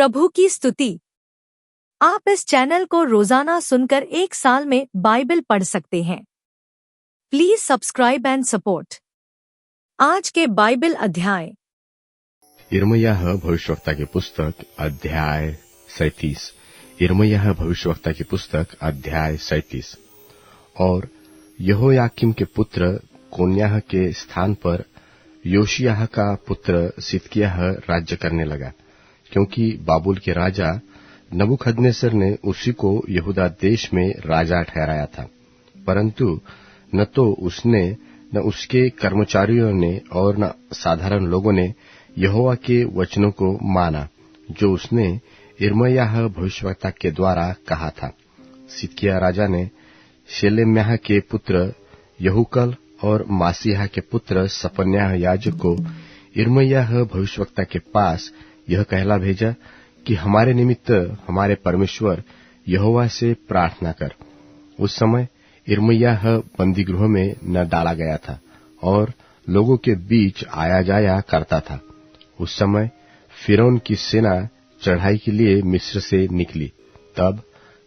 प्रभु की स्तुति। आप इस चैनल को रोजाना सुनकर 1 साल में बाइबल पढ़ सकते हैं। Please subscribe and support. आज के बाइबल अध्याय। यिर्मयाह भविष्यवक्ता की पुस्तक अध्याय 37। यिर्मयाह भविष्यवक्ता की पुस्तक अध्याय 37। और यहोयाकीम के पुत्र कोन्याह के स्थान पर योशियाह का पुत्र सिदकिय्याह राज्य करने लगा, क्योंकि बाबुल के राजा नबूखदनेस्सर ने उसी को यहूदा देश में राजा ठहराया था। परंतु न तो उसने, न उसके कर्मचारियों ने और न साधारण लोगों ने यहोवा के वचनों को माना, जो उसने यिर्मयाह भविष्यवक्ता के द्वारा कहा था। सिदकिय्याह राजा ने शेलेम्याह के पुत्र यहूकल और मासीहा के पुत्र सपन्याह याजक को यिर्मयाह भविष्यवक्ता के पास यह कहला भेजा कि हमारे निमित्त हमारे परमेश्वर यहोवा से प्रार्थना कर। उस समय यिर्मयाह बंदीगृह में न डाला गया था और लोगों के बीच आया जाया करता था। उस समय फिरौन की सेना चढ़ाई के लिए मिस्र से निकली। तब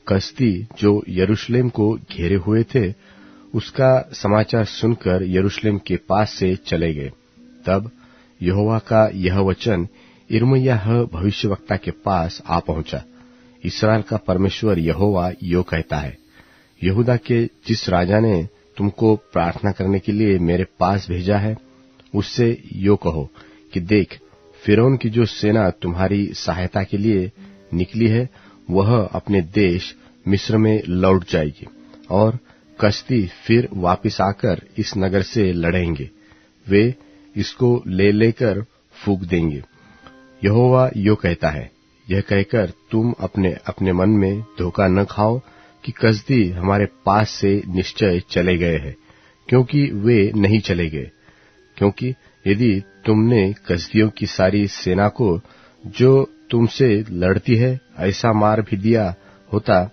कसदी जो यरूशलेम को घेरे हुए थे, उसका समाचार सुनकर यरूशलेम के पास से चले गए। तब यहोवा का यह वचन यिर्मयाह भविष्यवक्ता के पास आ पहुंचा। इस्राएल का परमेश्वर यहोवा यो कहता है, यहूदा के जिस राजा ने तुमको प्रार्थना करने के लिए मेरे पास भेजा है, उससे यो कहो कि देख, फिरौन की जो सेना तुम्हारी सहायता के लिए निकली है, वह अपने देश मिस्र में लौट जाएगी और कसदी फिर वापिस आकर इस नगर से लड़ेंगे। वे इसको ले लेकर फूंक देंगे। यहोवा यो कहता है, यह कहकर तुम अपने अपने मन में धोखा न खाओ कि कसदी हमारे पास से निश्चय चले गए हैं, क्योंकि वे नहीं चले गए। क्योंकि यदि तुमने कसदियों की सारी सेना को जो तुमसे लड़ती है ऐसा मार भी दिया होता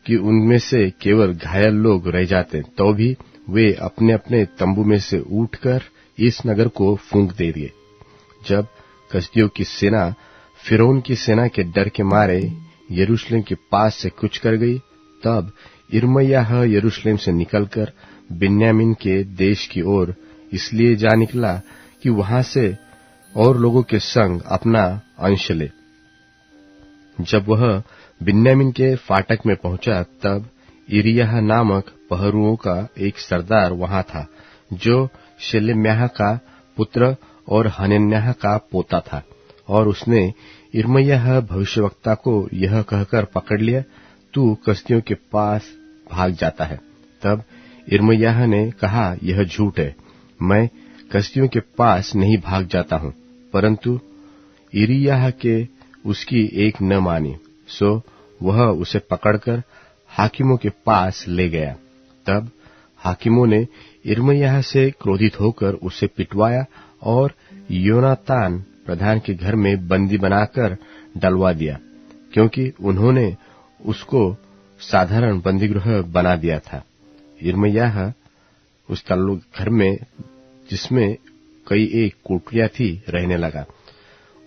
कि उनमें से केवल घायल लोग रह जाते, तो भी वे अपने अपने तंबू में से उठकर इस नगर को फूंक देंगे। जब कसदियों की सेना फिरौन की सेना के डर के मारे यरूशलेम के पास से कूच कर गई, तब यिर्मयाह यरूशलेम से निकलकर बिन्यामीन के देश की ओर इसलिए जा निकला कि वहां से और लोगों के संग अपना अंश ले। जब वह बिन्यामीन के फाटक में पहुंचा, तब इरिय्याह नामक पहरुओं का एक सरदार वहां था, जो शेलेम्याह का पुत्र और हनन्याह का पोता था। और उसने यिर्मयाह भविष्यवक्ता को यह कहकर पकड़ लिया, तू कसदियों के पास भाग जाता है। तब यिर्मयाह ने कहा, यह झूठ है, मैं कसदियों के पास नहीं भाग जाता हूं। परंतु इरिय्याह के उसकी एक न मानी, सो वह उसे पकड़कर हाकिमों के पास ले गया। तब हाकिमों ने यिर्मयाह से क्रोधित होकर उसे पिटवाया और योनातान प्रधान के घर में बंदी बनाकर डलवा दिया, क्योंकि उन्होंने उसको साधारण बंदीगृह बना दिया था। यिर्मयाह उस घर में, जिसमें कई एक कोठरियां थी, रहने लगा।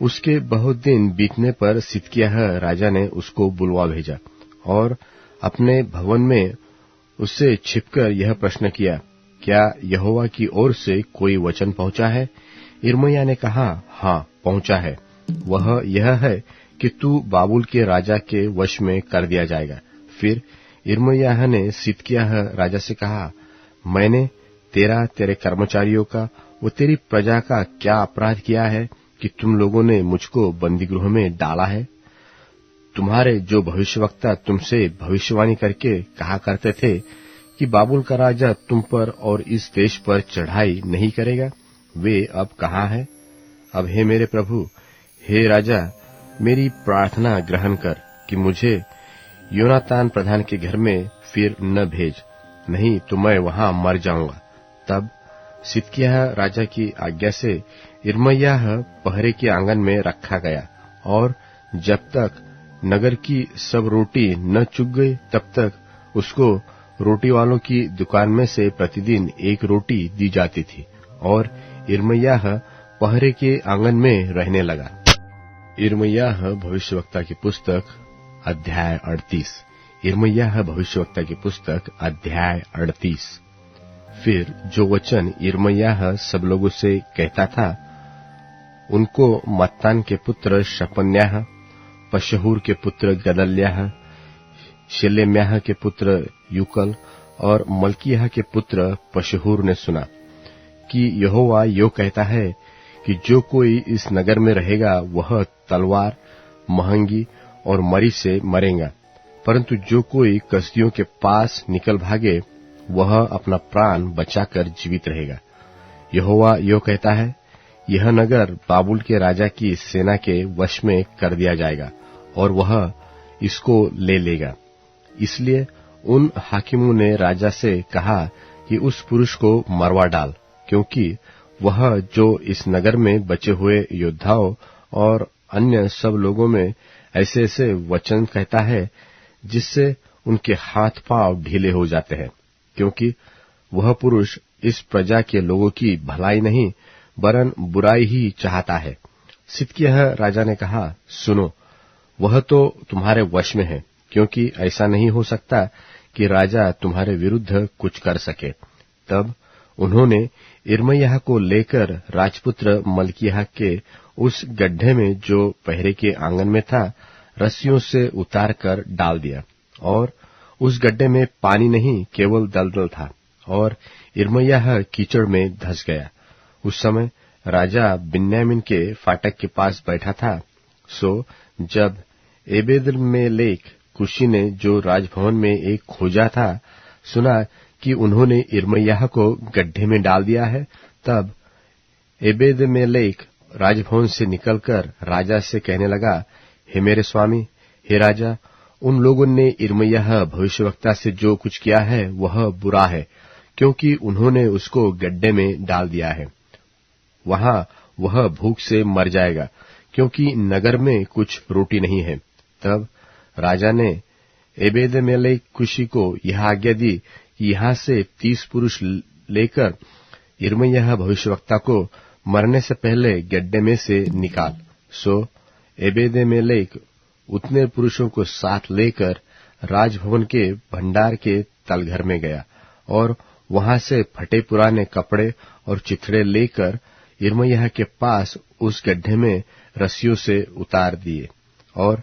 उसके बहुत दिन बीतने पर सिदकिय्याह राजा ने उसको बुलवा भेजा और अपने भवन में उससे छिपकर यह प्रश्न किया, क्या यहोवा की ओर से कोई वचन पहुंचा है? यिर्मयाह ने कहा, हाँ, पहुंचा है। वह यह है कि तू बाबुल के राजा के वश में कर दिया जाएगा। फिर यिर्मयाह ने सिदकिय्याह राजा से कहा, मैंने तेरा, तेरे कर्मचारियों का और तेरी प्रजा का क्या अपराध किया है कि तुम लोगों ने मुझको बंदीगृह में डाला है? तुम्हारे जो भविष्यवक्ता तुमसे भविष्यवाणी करके कहा करते थे कि बाबुल का राजा तुम पर और इस देश पर चढ़ाई नहीं करेगा, वे अब कहाँ हैं? अब हे मेरे प्रभु, हे राजा, मेरी प्रार्थना ग्रहण कर कि मुझे योनातान प्रधान के घर में फिर न भेज, नहीं तो मैं वहां मर जाऊंगा। तब सिदकिय्याह राजा की आज्ञा से यिर्मयाह पहरे के आंगन में रखा गया, और जब तक नगर की सब रोटी न चुक गई, तब तक उसको रोटी वालों की दुकान में से प्रतिदिन एक रोटी दी जाती थी, और यिर्मयाह पहरे के आंगन में रहने लगा। यिर्मयाह भविष्यवक्ता की पुस्तक अध्याय 38। यिर्मयाह भविष्यवक्ता की पुस्तक अध्याय 38। फिर जो वचन यिर्मयाह सब लोगों से कहता था, उनको मत्तान के पुत्र शपन्याह, पशहूर के पुत्र गदल्याह, शेलेम्याह के पुत्र यूकल और मल्कियाह के पुत्र पशहूर ने सुना कि यहोवा यो कहता है कि जो कोई इस नगर में रहेगा वह तलवार, महंगी और मरी से मरेगा, परंतु जो कोई कसदियों के पास निकल भागे वह अपना प्राण बचाकर जीवित रहेगा। यहोवा यो कहता है, यह नगर बाबुल के राजा की सेना के वश में कर दिया जाएगा और वह इसको ले लेगा। इसलिए उन हाकिमों ने राजा से कहा कि उस पुरुष को मरवा डाल, क्योंकि वह जो इस नगर में बचे हुए योद्धाओं और अन्य सब लोगों में ऐसे ऐसे वचन कहता है जिससे उनके हाथ पांव ढीले हो जाते हैं, क्योंकि वह पुरुष इस प्रजा के लोगों की भलाई नहीं वरन बुराई ही चाहता है। सिदकिय्याह राजा ने कहा, सुनो, वह तो तुम्हारे वश में है, क्योंकि ऐसा नहीं हो सकता कि राजा तुम्हारे विरुद्ध कुछ कर सके। तब उन्होंने यिर्मयाह को लेकर राजपुत्र मल्किय्याह के उस गड्ढे में जो पहरे के आंगन में था रस्सियों से उतार कर डाल दिया, और उस गड्ढे में पानी नहीं केवल दलदल था, और यिर्मयाह कीचड़ में धंस गया। उस समय राजा बिन्यामीन के फाटक के पास बैठा था। सो जब एबेदमेलेक कुशी ने जो राजभवन में एक खोजा था सुना कि उन्होंने यिर्मयाह को गड्ढे में डाल दिया है, तब एबेदमेलेक राजभवन से निकलकर राजा से कहने लगा, हे मेरे स्वामी, हे राजा, उन लोगों ने यिर्मयाह भविष्यवक्ता से जो कुछ किया है वह बुरा है, क्योंकि उन्होंने उसको गड्ढे में डाल दिया है। वहां वह भूख से मर जाएगा, क्योंकि नगर में कुछ रोटी नहीं है। तब राजा ने एबेदमेलेक कुशी को यह आज्ञा दी कि यहां से 30 पुरुष लेकर यिर्मयाह भविष्यवक्ता को मरने से पहले गड्ढे में से निकाल। सो एबेदमेलेक उतने पुरुषों को साथ लेकर राजभवन के भंडार के तलघर में गया और वहां से फटे पुराने कपड़े और चिथड़े लेकर यिर्मयाह के पास उस गड्ढे में रस्सियों से उतार दिए। और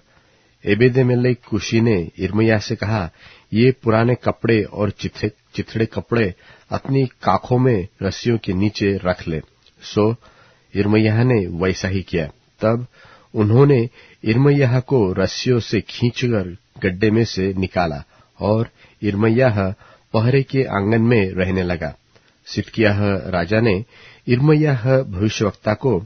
एबेदमेलेक कुशी ने यिर्मयाह से कहा, ये पुराने कपड़े और चिथड़े कपड़े अपनी काखों में रस्सियों के नीचे रख ले। सो यिर्मयाह ने वैसा ही किया। तब उन्होंने यिर्मयाह को रस्सियों से खींचकर गड्ढे में से निकाला और यिर्मयाह पहरे के आंगन में रहने लगा। सिदकिय्याह राजा ने यिर्मयाह भविष्यवक्ता को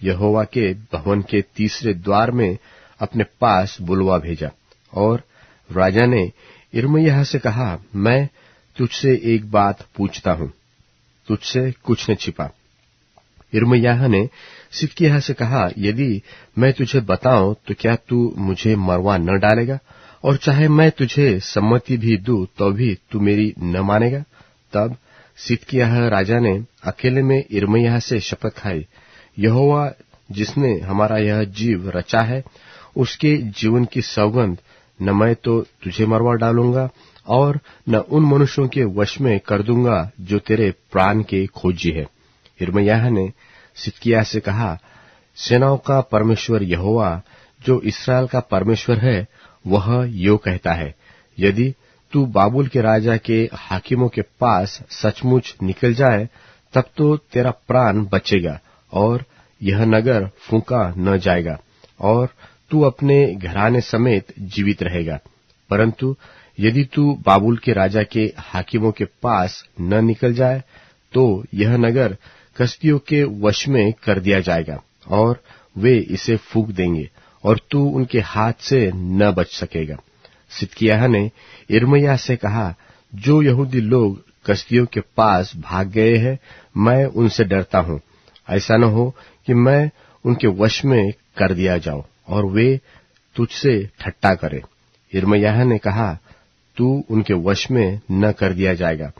यहोवा के भवन के तीसरे द्वार में अपने पास बुलवा भेजा, और राजा ने यिर्मयाह से कहा, मैं तुझसे एक बात पूछता हूं, तुझसे कुछ न छिपा। यिर्मयाह ने सिदकिय्याह से कहा, यदि मैं तुझे बताऊं तो क्या तू मुझे मरवा न डालेगा, और चाहे मैं तुझे सम्मति भी दूं तो भी तू मेरी न मानेगा। तब सिदकिय्याह राजा ने अकेले में यिर्मयाह से शपथ खाई, यहोवा जिसने हमारा यह जीव रचा है, उसके जीवन की सौगंध, न मैं तो तुझे मरवा डालूंगा और न उन मनुष्यों के वश में कर दूंगा जो तेरे प्राण के खोजी है। यिर्मयाह ने सिदकिय्याह से कहा, सेनाओं का परमेश्वर यहोवा जो इस्राएल का परमेश्वर है वह यो कहता है, यदि तू बाबुल के राजा के हाकिमों के पास सचमुच निकल जाए तब तो तेरा प्राण बचेगा और यह नगर फूंका न जाएगा और तू अपने घराने समेत जीवित रहेगा। परंतु यदि तू बाबुल के राजा के हाकिमों के पास न निकल जाए तो यह नगर कसदियों के वश में कर दिया जाएगा और वे इसे फूंक देंगे और तू उनके हाथ से न बच सकेगा। सिदकिय्याह ने यिर्मयाह से कहा, जो यहूदी लोग कसदियों के पास भाग गए हैं, मैं उनसे डरता हूं। ऐसा न हो कि मैं उनके वश में कर दिया जाऊं और वे तुझसे ठट्टा करें। यिर्मयाह ने कहा, तू उनके वश में न कर दिया जाएगा।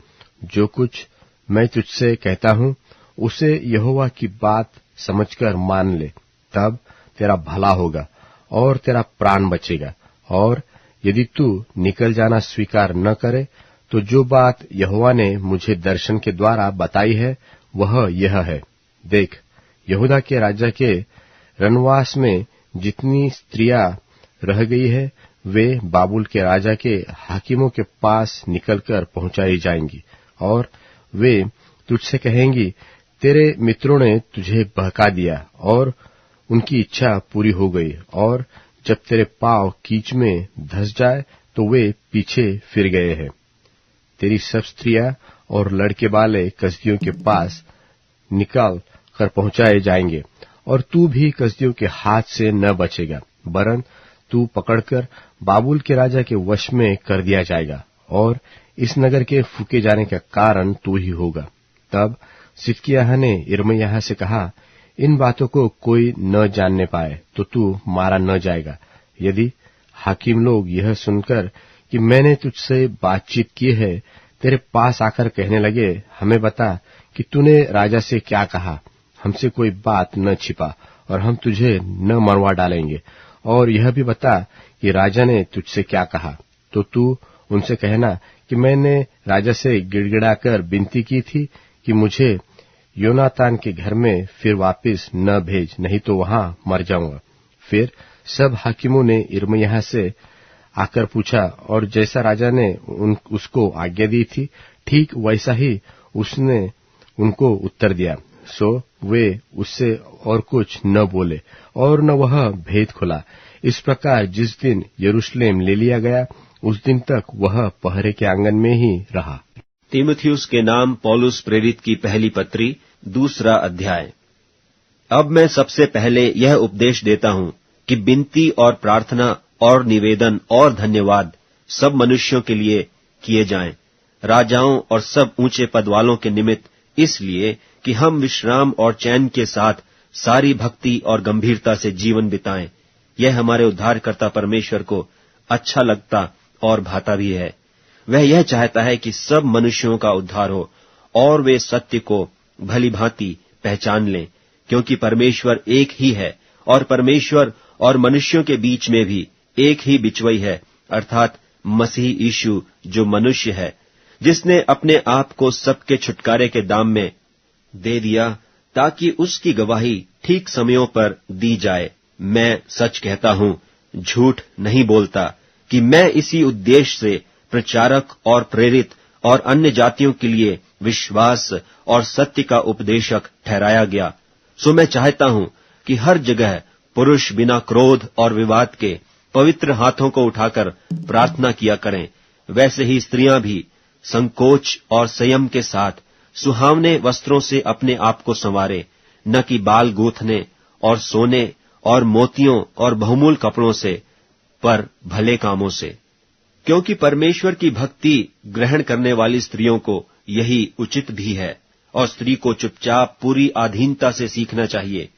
जो कुछ मैं तुझसे कहता हूं उसे यहोवा की बात समझकर मान ले, तब तेरा भला होगा और तेरा प्राण बचेगा। और यदि तू निकल जाना स्वीकार न करे तो जो बात यहोवा ने मुझे दर्शन के द्वारा बताई है वह यह है, देख, यहूदा के राजा के रनवास में जितनी स्त्रियां रह गई है वे बाबुल के राजा के हाकिमों के पास निकलकर पहुंचाई जाएंगी और वे तुझसे कहेंगी, तेरे मित्रों ने तुझे बहका दिया और उनकी इच्छा पूरी हो गई, और जब तेरे पांव कीच में धंस जाए तो वे पीछे फिर गए हैं। तेरी सब स्त्रियां और लड़के बाले कसदियों के पास निकाल कर पहुंचाए जाएंगे और तू भी कसदियों के हाथ से न बचेगा, वरन तू पकड़कर बाबुल के राजा के वश में कर दिया जाएगा और इस नगर के फूके जाने का कारण तू ही होगा। तब सिदकिय्याह ने यिर्मयाह से कहा, इन बातों को कोई न जानने पाए तो तू मारा न जाएगा। यदि हाकिम लोग यह सुनकर कि मैंने तुझसे बातचीत की है तेरे पास आकर कहने लगे, हमें बता कि तूने राजा से क्या कहा, हमसे कोई बात न छिपा और हम तुझे न मरवा डालेंगे, और यह भी बता कि राजा ने तुझसे क्या कहा, तो तू उनसे कहना कि मैंने राजा से गिड़गिड़ाकर विनती की थी कि मुझे योनातान के घर में फिर वापस न भेज, नहीं तो वहां मर जाऊंगा। फिर सब हाकिमों ने यिर्मयाह से आकर पूछा और जैसा राजा ने उसको आज्ञा दी थी ठीक वैसा ही उसने उनको उत्तर दिया। सो वे उससे और कुछ न बोले और न वह भेद खुला। इस प्रकार जिस दिन यरूशलेम ले लिया गया उस दिन तक वह पहरे के आंगन में ही रहा। तीमुथियुस के नाम पौलुस प्रेरित की पहली पत्री, 2 अध्याय। अब मैं सबसे पहले यह उपदेश देता हूं कि विनती और प्रार्थना और निवेदन और धन्यवाद सब मनुष्यों के लिए किए जाएं, राजाओं और सब ऊंचे पद वालों के निमित्त, इसलिए कि हम विश्राम और चैन के साथ सारी भक्ति और गंभीरता से जीवन बिताएं। यह हमारे उद्धारकर्ता परमेश्वर को अच्छा लगता और भाता भी है। वह यह चाहता है कि सब मनुष्यों का उद्धार हो और वे सत्य को भली भांति पहचान लें, क्योंकि परमेश्वर एक ही है और परमेश्वर और मनुष्यों के बीच में भी एक ही बिचवई है, अर्थात मसीह यीशु, जो मनुष्य है, जिसने अपने आप को सबके छुटकारे के दाम में दे दिया ताकि उसकी गवाही ठीक समयों पर दी जाए। मैं सच कहता हूं, झूठ नहीं बोलता, कि मैं इसी उद्देश्य से प्रचारक और प्रेरित और अन्य जातियों के लिए विश्वास और सत्य का उपदेशक ठहराया गया। सो मैं चाहता हूं कि हर जगह पुरुष बिना क्रोध और विवाद के पवित्र हाथों को उठाकर प्रार्थना किया करें। वैसे ही स्त्रियां भी संकोच और संयम के साथ सुहावने वस्त्रों से अपने आप को संवारे, न कि बाल गूंथने और सोने और मोतियों और बहुमूल कपड़ों से, पर भले कामों से। क्योंकि परमेश्वर की भक्ति ग्रहण करने वाली स्त्रियों को यही उचित भी है, और स्त्री को चुपचाप पूरी अधीनता से सीखना चाहिए।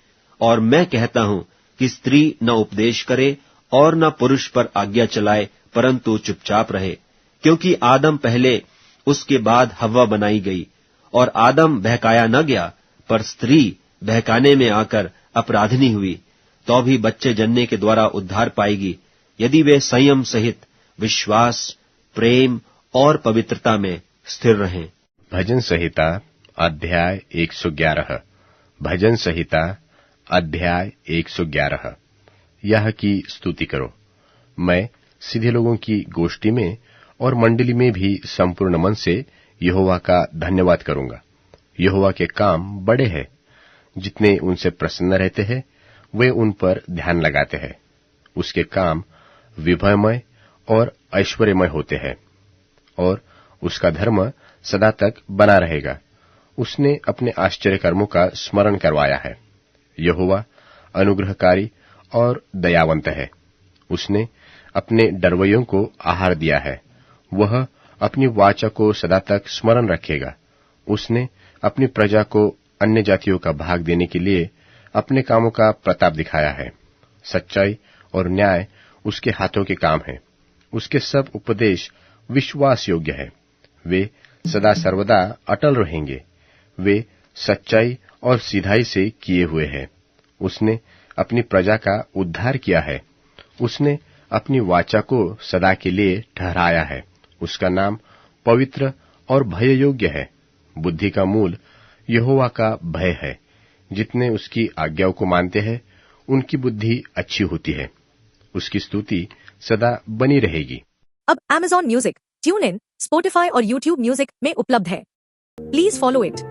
और मैं कहता हूं कि स्त्री न उपदेश करे और न पुरुष पर आज्ञा चलाए, परंतु चुपचाप रहे, क्योंकि आदम पहले, उसके बाद हव्वा बनाई गई, और आदम बहकाया न गया, पर स्त्री बहकाने में आकर अपराधिनी हुई। तो भी बच्चे जन्ने के द्वारा उद्धार पाएगी, यदि वे संयम सहित विश्वास, प्रेम और पवित्रता में स्थिर रहें। भजन संहिता अध्याय 111। भजन संहिता अध्याय 111। यह की स्तुति करो। मैं सीधे लोगों की गोष्ठी में और मंडली में भी संपूर्ण मन से यहोवा का धन्यवाद करूंगा। यहोवा के काम बड़े हैं, जितने उनसे प्रसन्न रहते हैं वे उन पर ध्यान लगाते हैं। उसके काम विभयमय और ऐश्वर्यमय होते हैं, और उसका धर्म सदा तक बना रहेगा। उसने अपने आश्चर्य कर्मों का स्मरण करवाया है। यहोवा अनुग्रहकारी और दयावंत है। उसने अपने डरवैयों को आहार दिया है। वह अपनी वाचा को सदा तक स्मरण रखेगा। उसने अपनी प्रजा को अन्य जातियों का भाग देने के लिए अपने कामों का प्रताप दिखाया है। सच्चाई और न्याय उसके हाथों के काम है। उसके सब उपदेश विश्वास योग्य है। वे सदा सर्वदा अटल रहेंगे। वे सच्चाई और सीधाई से किए हुए हैं। उसने अपनी प्रजा का उद्धार किया है। उसने अपनी वाचा को सदा के लिए ठहराया है। उसका नाम पवित्र और भय योग्य है। बुद्धि का मूल यहोवा का भय है। जितने उसकी आज्ञाओं को मानते हैं उनकी बुद्धि अच्छी होती है। उसकी स्तुति सदा बनी रहेगी। अब Amazon music, tune in, Spotify और YouTube म्यूजिक में उपलब्ध है। Please follow it.